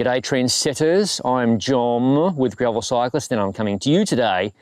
G'day trendsetters, I'm John with Gravel Cyclist and I'm coming to you today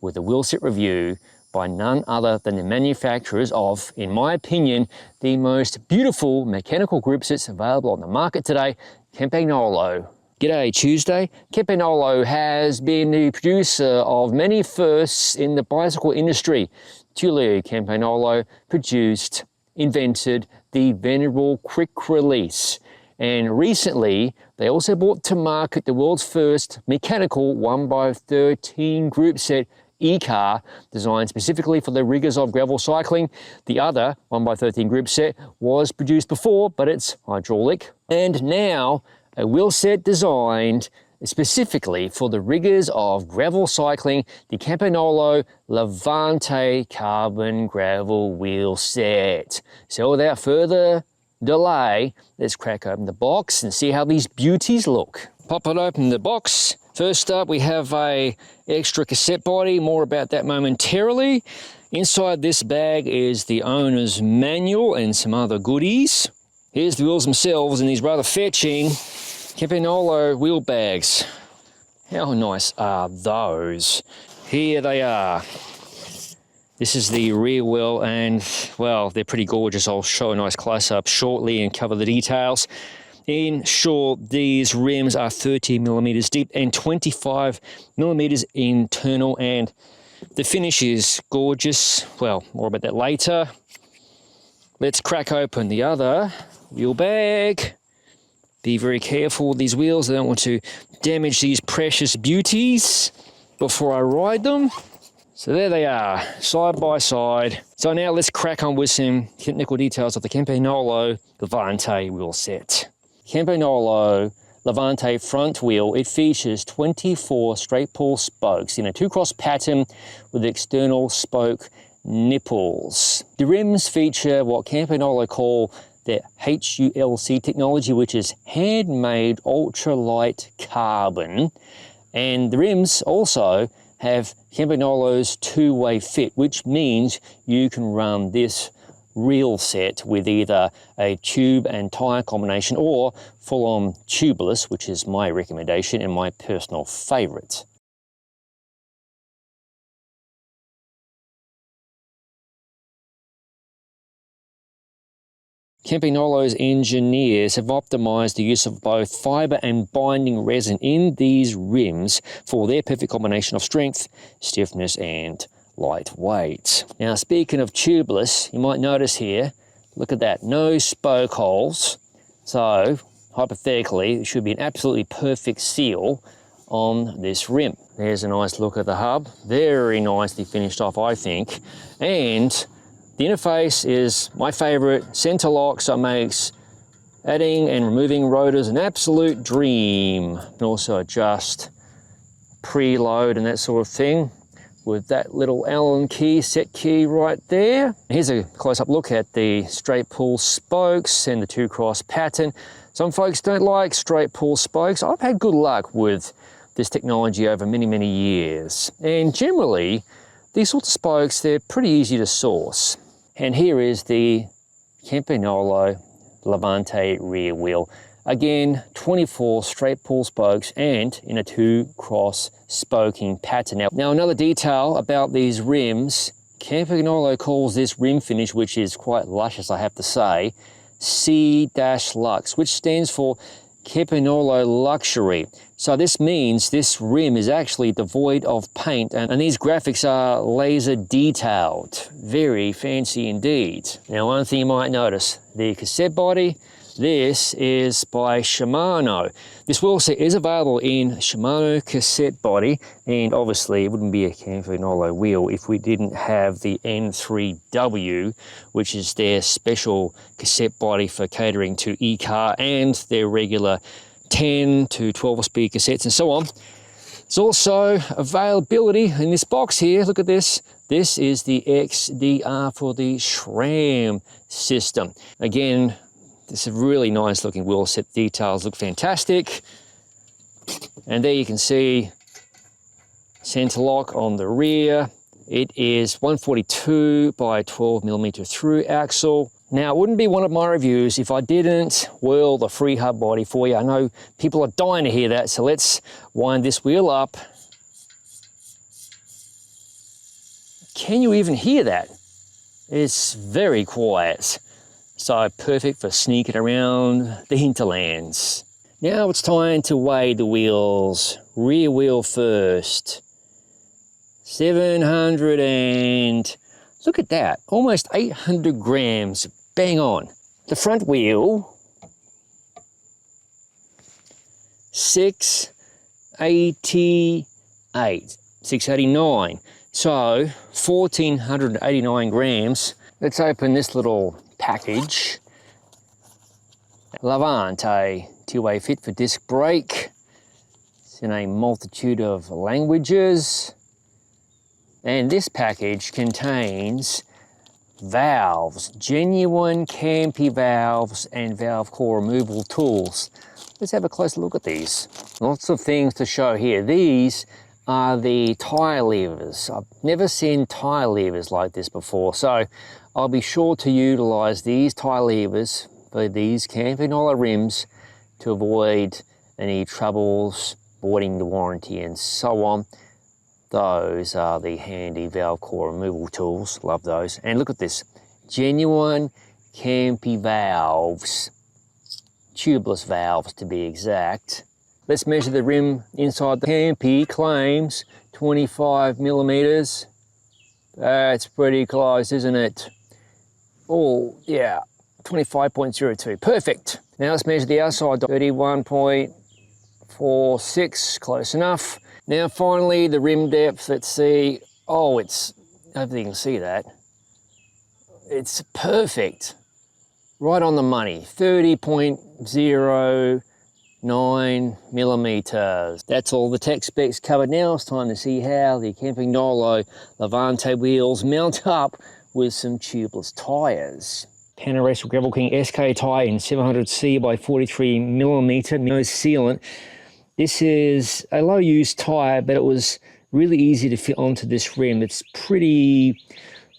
with a Wheelset review by none other than the manufacturers of, in my opinion, the most beautiful mechanical grip sets available on the market today, Campagnolo. G'day Tuesday. Campagnolo has been the producer of many firsts in the bicycle industry. Tuello Campagnolo produced, invented the venerable quick release. And recently, they also brought to market the world's first mechanical 1x13 group set Ekar, designed specifically for the rigours of gravel cycling. The other 1x13 group set was produced before, but it's hydraulic. And now, a wheel set designed specifically for the rigours of gravel cycling, the Campagnolo Levante Carbon Gravel Wheel Set. So without further delay, let's crack open the box and see how these beauties look. Pop it open the box. First up, we have a extra cassette body, more about that momentarily. Inside this bag is the owner's manual and some other goodies. Here's the wheels themselves in these rather fetching Campagnolo wheel bags. How nice are those? Here they are. This is the rear wheel and, well, they're pretty gorgeous. I'll show a nice close-up shortly and cover the details. In short, these rims are 30 millimeters deep and 25 millimeters internal, and the finish is gorgeous. Well, more about that later. Let's crack open the other wheel bag. Be very careful with these wheels. I don't want to damage these precious beauties before I ride them. So there they are, side by side. So now let's crack on with some technical details of the Campagnolo Levante wheel set. Campagnolo Levante front wheel, it features 24 straight pull spokes in a two-cross pattern with external spoke nipples. The rims feature what Campagnolo call their H.U.L.C technology, which is Handmade Ultra-Light Carbon. And the rims also have Campagnolo's two-way fit, which means you can run this reel set with either a tube and tyre combination or full-on tubeless, which is my recommendation and my personal favourite. Campagnolo's engineers have optimised the use of both fibre and binding resin in these rims for their perfect combination of strength, stiffness and lightweight. Now speaking of tubeless, you might notice here, look at that, no spoke holes. So hypothetically, it should be an absolutely perfect seal on this rim. There's a nice look at the hub, very nicely finished off I think. And the interface is my favourite, centre lock, so it makes adding and removing rotors an absolute dream. You can also adjust preload and that sort of thing with that little Allen key, set key right there. Here's a close-up look at the straight pull spokes and the two-cross pattern. Some folks don't like straight pull spokes. I've had good luck with this technology over many, many years. And generally, these sorts of spokes, they're pretty easy to source. And here is the Campagnolo Levante rear wheel. Again, 24 straight pull spokes and in a two-cross spoking pattern. Now another detail about these rims, Campagnolo calls this rim finish, which is quite luscious I have to say, C-Lux, which stands for Campagnolo Luxury. So this means this rim is actually devoid of paint and these graphics are laser detailed. Very fancy indeed. Now one thing you might notice, the cassette body, this is by Shimano. This wheel set is available in Shimano cassette body, and obviously it wouldn't be a Campagnolo wheel if we didn't have the N3W, which is their special cassette body for catering to Ekar and their regular 10 to 12 speed cassettes and so on. There's also availability in this box here, look at this. This is the XDR for the SRAM system. Again, this is a really nice looking wheel set. Details look fantastic. And there you can see center lock on the rear. It is 142 by 12 millimeter through axle. Now, it wouldn't be one of my reviews if I didn't whirl the free hub body for you. I know people are dying to hear that, so let's wind this wheel up. Can you even hear that? It's very quiet. So perfect for sneaking around the hinterlands. Now it's time to weigh the wheels. Rear wheel first. 700 and... look at that, almost 800 grams, bang on. The front wheel, 689. So 1,489 grams. Let's open this little package. Levante two-way fit for disc brake. It's in a multitude of languages. And this package contains valves, genuine Campy valves and valve core removal tools. Let's have a closer look at these. Lots of things to show here. These are the tyre levers. I've never seen tyre levers like this before, so I'll be sure to utilise these tyre levers for these Campagnolo rims to avoid any troubles, voiding the warranty and so on. Those are the handy valve core removal tools, love those. And look at this, genuine Campy valves, tubeless valves to be exact. Let's measure the rim inside. The Campy claims 25 millimeters. That's pretty close, isn't it? Oh yeah, 25.02, perfect. Now let's measure the outside, 31.46, close enough. Now finally, the rim depth, let's see. Oh, it's, I don't think you can see that. It's perfect. Right on the money, 30.09 millimeters. That's all the tech specs covered. Now it's time to see how the Campagnolo Levante wheels mount up with some tubeless tyres. Panarex Gravel King SK tyre in 700C by 43 millimeter, no sealant. This is a low use tyre, but it was really easy to fit onto this rim. It's pretty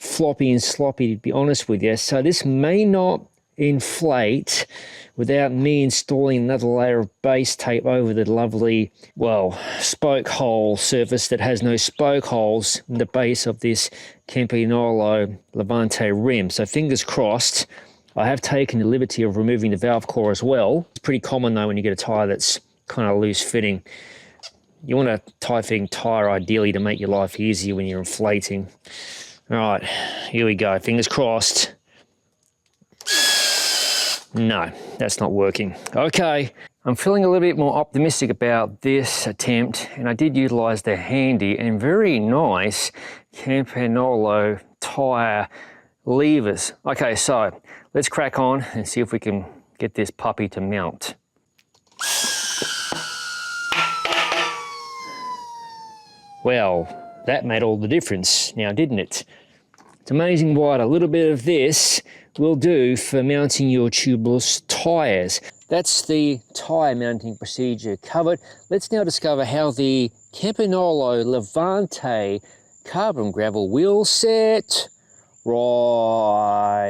floppy and sloppy, to be honest with you. So this may not inflate without me installing another layer of base tape over the lovely, well, spoke hole surface that has no spoke holes in the base of this Campagnolo Levante rim. So fingers crossed. I have taken the liberty of removing the valve core as well. It's pretty common though when you get a tyre that's kind of loose fitting. You want a tight fitting tyre ideally to make your life easier when you're inflating. All right, here we go, fingers crossed. No, that's not working. Okay, I'm feeling a little bit more optimistic about this attempt, and I did utilize the handy and very nice Campagnolo tyre levers. Okay, so let's crack on and see if we can get this puppy to mount. Well, that made all the difference now, didn't it? It's amazing what a little bit of this will do for mounting your tubeless tyres. That's the tyre mounting procedure covered. Let's now discover how the Campagnolo Levante carbon gravel wheel set rides.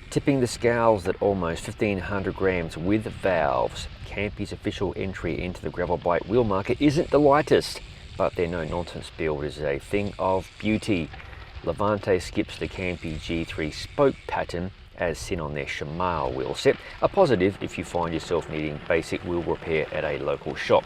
Tipping the scales at almost 1,500 grams with valves, Campy's official entry into the gravel bike wheel market isn't the lightest, but their no-nonsense build is a thing of beauty. Levante skips the Campy G3 spoke pattern as seen on their H.U.L.C wheel set, a positive if you find yourself needing basic wheel repair at a local shop.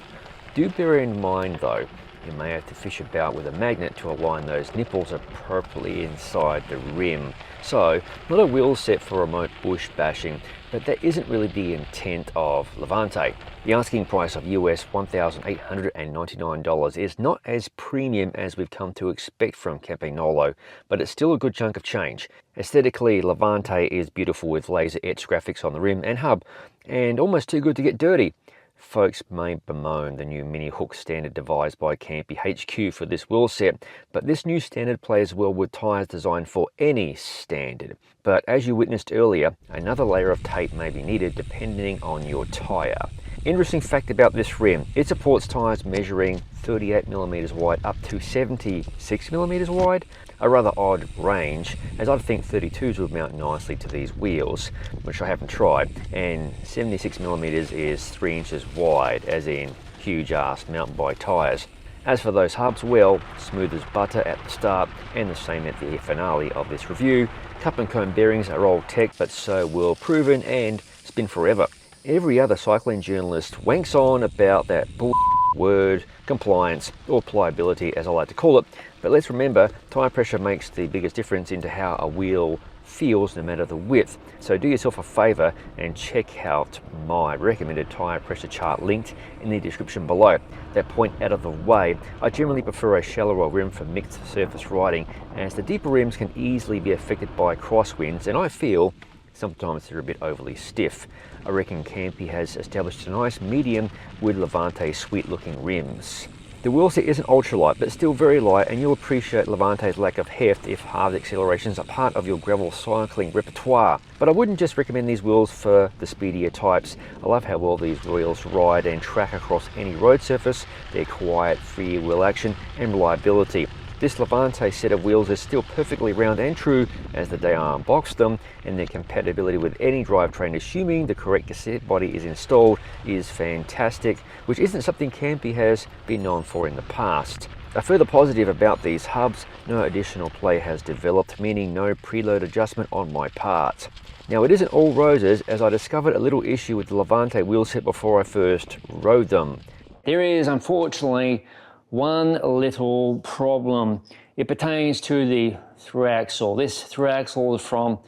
Do bear in mind though, you may have to fish about with a magnet to align those nipples appropriately inside the rim. So, not a wheel set for remote bush bashing, but that isn't really the intent of Levante. The asking price of US $1,899 is not as premium as we've come to expect from Campagnolo, but it's still a good chunk of change. Aesthetically, Levante is beautiful with laser etched graphics on the rim and hub, and almost too good to get dirty. Folks may bemoan the new mini hook standard devised by Campy HQ for this wheel set, but this new standard plays well with tyres designed for any standard. But as you witnessed earlier, another layer of tape may be needed depending on your tyre. Interesting fact about this rim, it supports tyres measuring 38mm wide up to 76mm wide, a rather odd range, as I think 32s would mount nicely to these wheels, which I haven't tried, and 76mm is 3 inches wide, as in huge ass mountain bike tyres. As for those hubs, well, smooth as butter at the start and the same at the finale of this review. Cup and cone bearings are old tech but so well proven and spin forever. Every other cycling journalist wanks on about that bull word, compliance, or pliability as I like to call it, but let's remember tyre pressure makes the biggest difference into how a wheel feels no matter the width. So do yourself a favour and check out my recommended tyre pressure chart linked in the description below. That point out of the way, I generally prefer a shallower rim for mixed surface riding, as the deeper rims can easily be affected by crosswinds, and I feel sometimes they're a bit overly stiff. I reckon Campy has established a nice medium with Levante sweet looking rims. The Wheelset isn't ultralight, but still very light, and you'll appreciate Levante's lack of heft if halved accelerations are part of your gravel cycling repertoire. But I wouldn't just recommend these wheels for the speedier types. I love how well these wheels ride and track across any road surface, their quiet free wheel action and reliability. This Levante set of wheels is still perfectly round and true as the day I unboxed them, and their compatibility with any drivetrain, assuming the correct cassette body is installed, is fantastic, which isn't something Campy has been known for in the past. A further positive about these hubs, no additional play has developed, meaning no preload adjustment on my part. Now it isn't all roses, as I discovered a little issue with the Levante wheelset before I first rode them. There is unfortunately one little problem. It pertains to the through axle. This through axle is from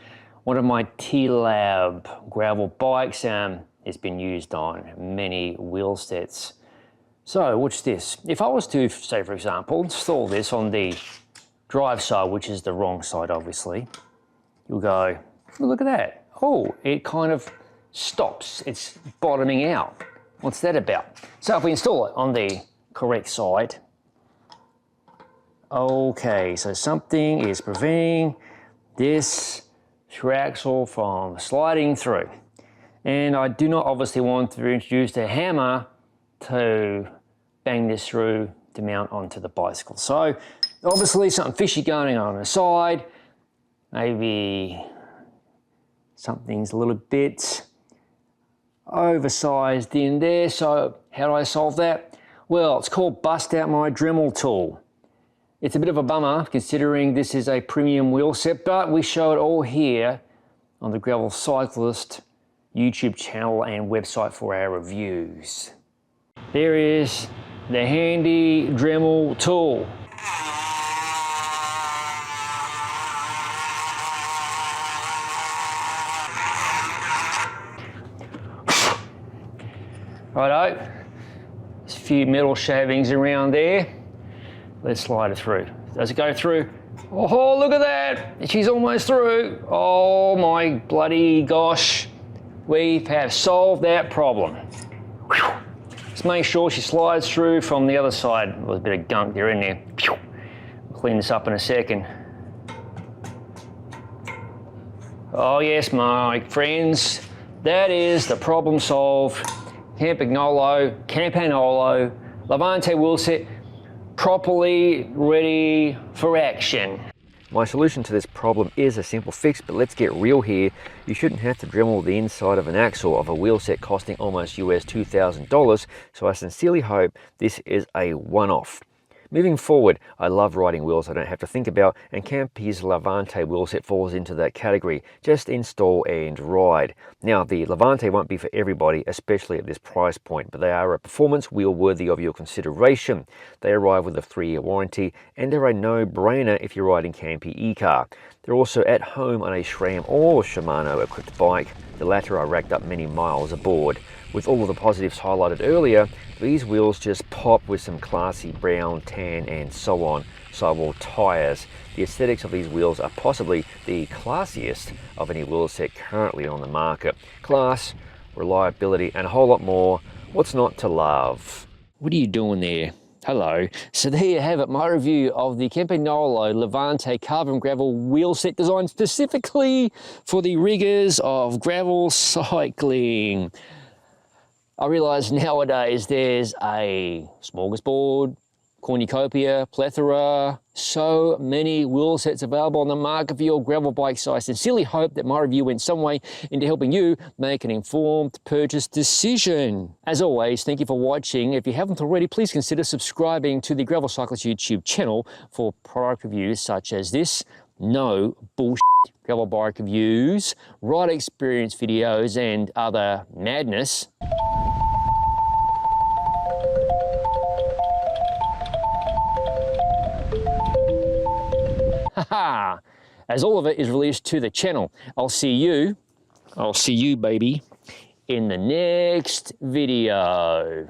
one of my T-Lab gravel bikes, and it's been used on many wheel sets. So watch this. If I was to, say for example, install this on the drive side, which is the wrong side obviously, you'll go, look at that. Oh, it kind of stops. It's bottoming out. What's that about? So if we install it on the correct side. Okay, so something is preventing this through axle from sliding through. And I do not obviously want to introduce a hammer to bang this through to mount onto the bicycle. So obviously something fishy going on the side. Maybe something's a little bit oversized in there. So how do I solve that? Well, it's called Bust Out My Dremel tool. It's a bit of a bummer considering this is a premium wheel set, but we show it all here on the Gravel Cyclist YouTube channel and website for our reviews. There is the handy Dremel tool. Righto, there's a few metal shavings around there. Let's slide it through. Does it go through? Oh, look at that! She's almost through. Oh my bloody gosh. We have solved that problem. Whew. Let's make sure she slides through from the other side. There's a bit of gunk there in there. We'll clean this up in a second. Oh yes, my friends, that is the problem solved. Campagnolo Levante wheelset, properly ready for action. My solution to this problem is a simple fix, but let's get real here. You shouldn't have to Dremel the inside of an axle of a wheel set costing almost US $2,000, so I sincerely hope this is a one-off. Moving forward, I love riding wheels I don't have to think about, and Campy's Levante wheelset falls into that category. Just install and ride. Now, the Levante won't be for everybody, especially at this price point, but they are a performance wheel worthy of your consideration. They arrive with a 3-year warranty, and they're a no-brainer if you're riding Campy Ekar. They're also at home on a SRAM or Shimano equipped bike. The latter I racked up many miles aboard. With all of the positives highlighted earlier, these wheels just pop with some classy brown, tan and so on sidewall tyres. The aesthetics of these wheels are possibly the classiest of any wheel set currently on the market. Class, reliability and a whole lot more. What's not to love? What are you doing there? Hello. So there you have it, my review of the Campagnolo Levante carbon gravel wheel set designed specifically for the rigours of gravel cycling. I realise nowadays there's a smorgasbord, cornucopia, plethora, so many wheel sets available on the market for your gravel bike. So I sincerely hope that my review went some way into helping you make an informed purchase decision. As always, thank you for watching. If you haven't already, please consider subscribing to the Gravel Cyclist YouTube channel for product reviews such as this. No bullshit gravel bike reviews, ride experience videos and other madness. Haha, as all of it is released to the channel. I'll see you baby, in the next video.